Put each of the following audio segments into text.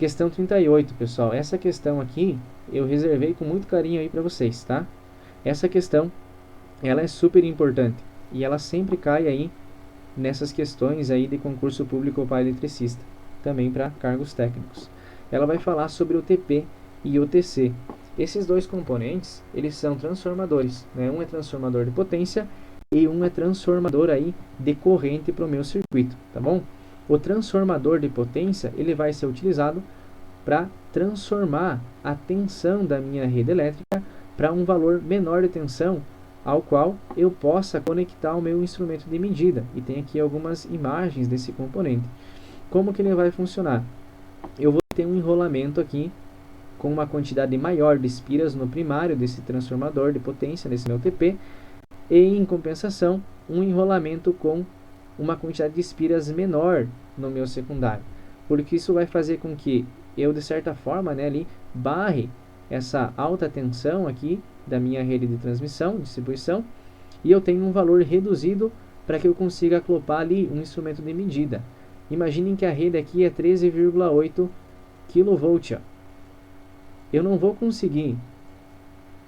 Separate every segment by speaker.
Speaker 1: Questão 38, pessoal. Essa questão aqui eu reservei com muito carinho aí para vocês, tá? Essa questão, ela é super importante e ela sempre cai aí nessas questões aí de concurso público para eletricista, também para cargos técnicos. Ela vai falar sobre o TP e o TC. Esses dois componentes, eles são transformadores, né? Um é transformador de potência e um é transformador aí de corrente para o meu circuito, tá bom? O transformador de potência, ele vai ser utilizado para transformar a tensão da minha rede elétrica para um valor menor de tensão ao qual eu possa conectar o meu instrumento de medida. E tem aqui algumas imagens desse componente. Como que ele vai funcionar? Eu vou ter um enrolamento aqui com uma quantidade maior de espiras no primário desse transformador de potência, nesse meu TP, e em compensação, um enrolamento com uma quantidade de espiras menor no meu secundário. Porque isso vai fazer com que eu, de certa forma, né, ali, barre essa alta tensão aqui da minha rede de transmissão, distribuição, e eu tenho um valor reduzido para que eu consiga acoplar ali um instrumento de medida. Imaginem que a rede aqui é 13,8 kV. Eu não vou conseguir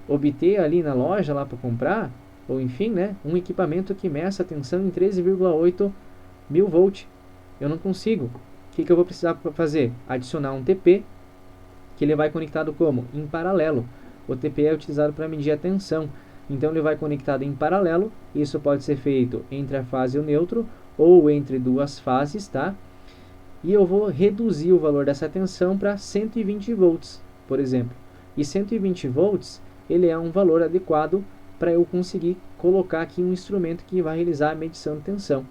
Speaker 1: obter ali na loja lá para comprar, ou enfim, né, um equipamento que meça a tensão em 13,8 mil volts. Eu não consigo. O que eu vou precisar fazer? Adicionar um TP, que ele vai conectado como? Em paralelo. O TP é utilizado para medir a tensão. Então ele vai conectado em paralelo. Isso pode ser feito entre a fase e o neutro, ou entre duas fases, tá? E eu vou reduzir o valor dessa tensão para 120 volts, por exemplo. E 120 volts, ele é um valor adequado para eu conseguir colocar aqui um instrumento que vai realizar a medição de tensão.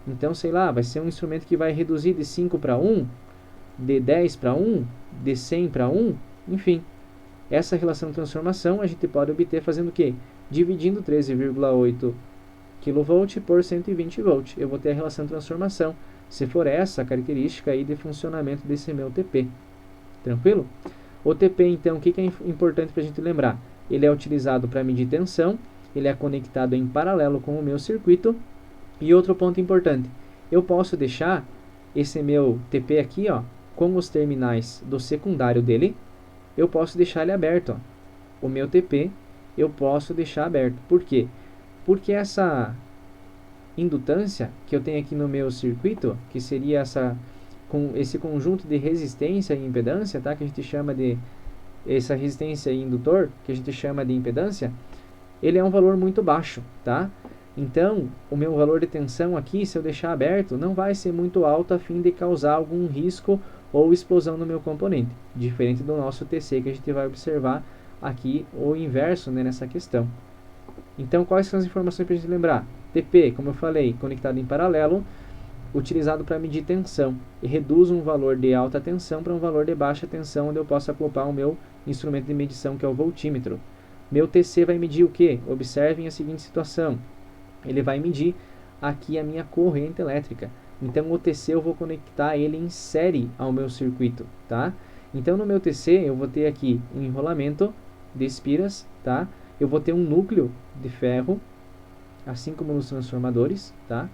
Speaker 1: Então, sei lá, vai ser um instrumento que vai reduzir de 5 para 1, de 10 para 1, de 100 para 1, enfim. Essa relação de transformação a gente pode obter fazendo o quê? Dividindo 13,8 kV por 120 volts. Eu vou ter a relação de transformação, se for essa a característica aí de funcionamento desse meu TP. Tranquilo? O TP, então, o que é importante para a gente lembrar? Ele é utilizado para medir tensão, ele é conectado em paralelo com o meu circuito. E outro ponto importante, eu posso deixar esse meu TP aqui, ó, com os terminais do secundário dele, eu posso deixar ele aberto. Ó. O meu TP eu posso deixar aberto. Por quê? Porque essa indutância que eu tenho aqui no meu circuito, que seria esse conjunto de resistência e impedância, tá? Que a gente chama de essa resistência e indutor, que a gente chama de impedância, ele é um valor muito baixo, tá? Então, o meu valor de tensão aqui, se eu deixar aberto, não vai ser muito alto a fim de causar algum risco ou explosão no meu componente, diferente do nosso TC que a gente vai observar aqui o inverso, né, nessa questão. Então, quais são as informações para a gente lembrar? TP, como eu falei, conectado em paralelo, utilizado para medir tensão e reduz um valor de alta tensão para um valor de baixa tensão, onde eu posso acoplar o meu instrumento de medição, que é o voltímetro. Meu TC vai medir o quê? Observem a seguinte situação. Ele vai medir aqui a minha corrente elétrica. Então, o TC eu vou conectar ele em série ao meu circuito, tá? Então, no meu TC, eu vou ter aqui um enrolamento de espiras, tá? Eu vou ter um núcleo de ferro, assim como nos transformadores, tá?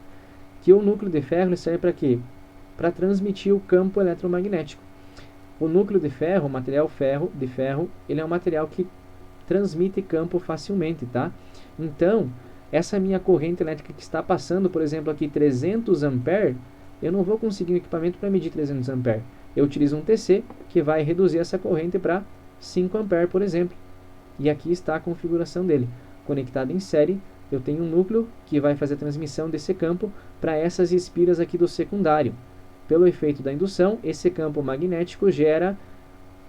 Speaker 1: Que o núcleo de ferro serve para quê? Para transmitir o campo eletromagnético. O núcleo de ferro, o material de ferro, ele é um material que transmite campo facilmente, tá? Então, essa minha corrente elétrica que está passando, por exemplo, aqui 300 A, eu não vou conseguir um equipamento para medir 300 A. Eu utilizo um TC que vai reduzir essa corrente para 5 A, por exemplo. E aqui está a configuração dele. Conectado em série, eu tenho um núcleo que vai fazer a transmissão desse campo para essas espiras aqui do secundário. Pelo efeito da indução, esse campo magnético gera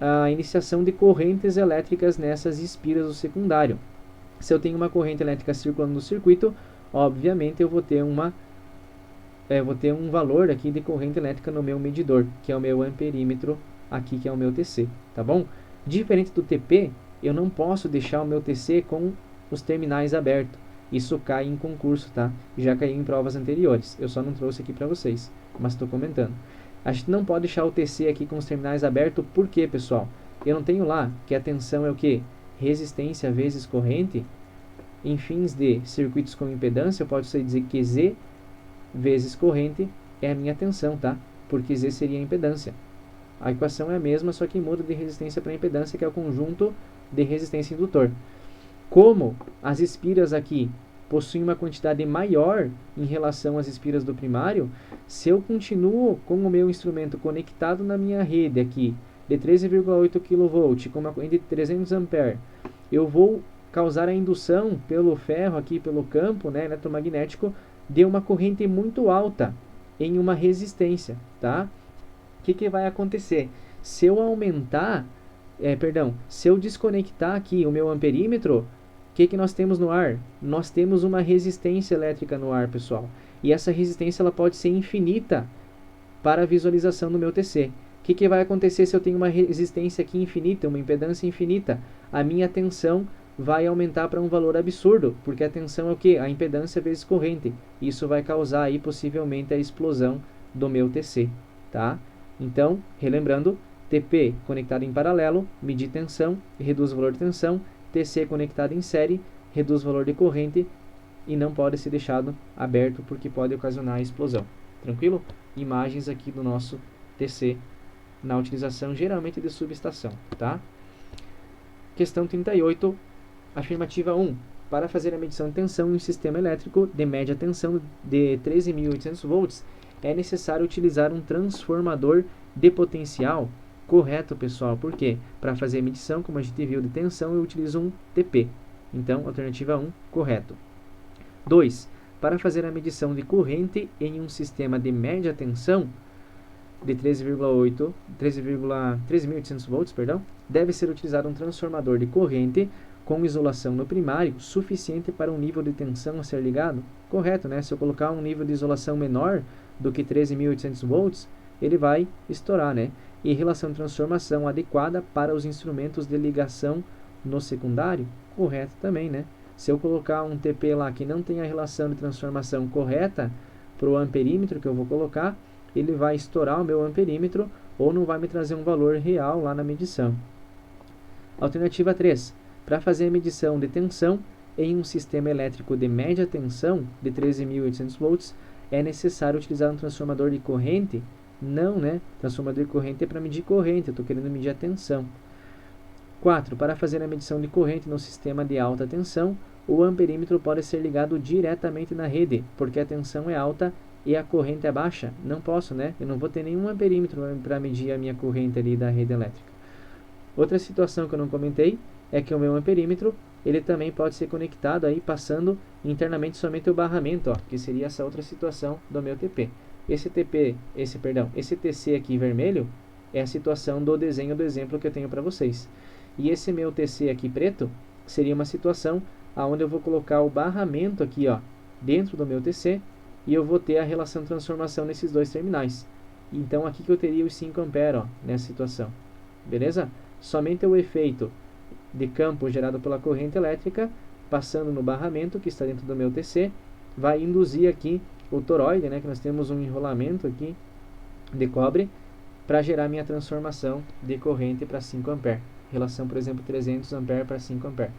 Speaker 1: a iniciação de correntes elétricas nessas espiras do secundário. Se eu tenho uma corrente elétrica circulando no circuito, obviamente eu vou ter um valor aqui de corrente elétrica no meu medidor, que é o meu amperímetro aqui, que é o meu TC, tá bom? Diferente do TP, eu não posso deixar o meu TC com os terminais abertos. Isso cai em concurso, tá? Já caiu em provas anteriores. Eu só não trouxe aqui para vocês, mas estou comentando. A gente não pode deixar o TC aqui com os terminais abertos, por quê, pessoal? Eu não tenho lá que a tensão é o quê? Resistência vezes corrente. Em fins de circuitos com impedância, eu posso dizer que Z vezes corrente é a minha tensão, tá? Porque Z seria a impedância. A equação é a mesma, só que muda de resistência para impedância, que é o conjunto de resistência indutor. Como as espiras aqui possuem uma quantidade maior em relação às espiras do primário, se eu continuo com o meu instrumento conectado na minha rede aqui, de 13,8 kV, com uma corrente de 300 A, eu vou causar a indução pelo ferro aqui, pelo campo, né, eletromagnético, de uma corrente muito alta em uma resistência, tá? O que vai acontecer? Se eu aumentar, se eu desconectar aqui o meu amperímetro, o que nós temos no ar? Nós temos uma resistência elétrica no ar, pessoal. E essa resistência ela pode ser infinita para a visualização do meu TC. O que vai acontecer se eu tenho uma resistência aqui infinita, uma impedância infinita? A minha tensão vai aumentar para um valor absurdo, porque a tensão é o quê? A impedância vezes corrente. Isso vai causar aí possivelmente a explosão do meu TC, tá? Então, relembrando, TP conectado em paralelo, medir tensão, reduz o valor de tensão, TC conectado em série, reduz o valor de corrente e não pode ser deixado aberto porque pode ocasionar a explosão. Tranquilo? Imagens aqui do nosso TC na utilização geralmente de subestação, tá? Questão 38, afirmativa 1. Para fazer a medição de tensão em um sistema elétrico de média tensão de 13.800 volts, é necessário utilizar um transformador de potencial. Correto, pessoal. Por quê? Para fazer a medição, como a gente viu, de tensão, eu utilizo um TP. Então, alternativa 1, correto. 2. Para fazer a medição de corrente em um sistema de média tensão de 13.800 volts, deve ser utilizado um transformador de corrente com isolação no primário suficiente para um nível de tensão a ser ligado. Correto, né? Se eu colocar um nível de isolação menor do que 13.800 volts, ele vai estourar, né? E relação de transformação adequada para os instrumentos de ligação no secundário, correto também, né? Se eu colocar um TP lá que não tem a relação de transformação correta para o amperímetro que eu vou colocar, ele vai estourar o meu amperímetro ou não vai me trazer um valor real lá na medição. Alternativa 3. Para fazer a medição de tensão em um sistema elétrico de média tensão de 13.800 volts, é necessário utilizar um transformador de corrente. Não, né? Transformador de corrente é para medir corrente, eu estou querendo medir a tensão. 4. Para fazer a medição de corrente no sistema de alta tensão, o amperímetro pode ser ligado diretamente na rede, porque a tensão é alta e a corrente é baixa. Não posso, né? Eu não vou ter nenhum amperímetro para medir a minha corrente ali da rede elétrica. Outra situação que eu não comentei é que o meu amperímetro, ele também pode ser conectado aí passando internamente somente o barramento, ó, que seria essa outra situação do meu TP. Esse TC aqui vermelho é a situação do desenho do exemplo que eu tenho para vocês. E esse meu TC aqui preto seria uma situação onde eu vou colocar o barramento aqui, ó, dentro do meu TC e eu vou ter a relação de transformação nesses dois terminais. Então aqui que eu teria os 5 A, ó, nessa situação. Beleza? Somente o efeito de campo gerado pela corrente elétrica passando no barramento que está dentro do meu TC vai induzir aqui o toroide, né, que nós temos um enrolamento aqui de cobre para gerar minha transformação de corrente para 5 A. Relação, por exemplo, 300 A para 5 A.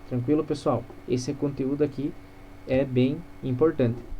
Speaker 1: Tranquilo, pessoal? Esse conteúdo aqui é bem importante.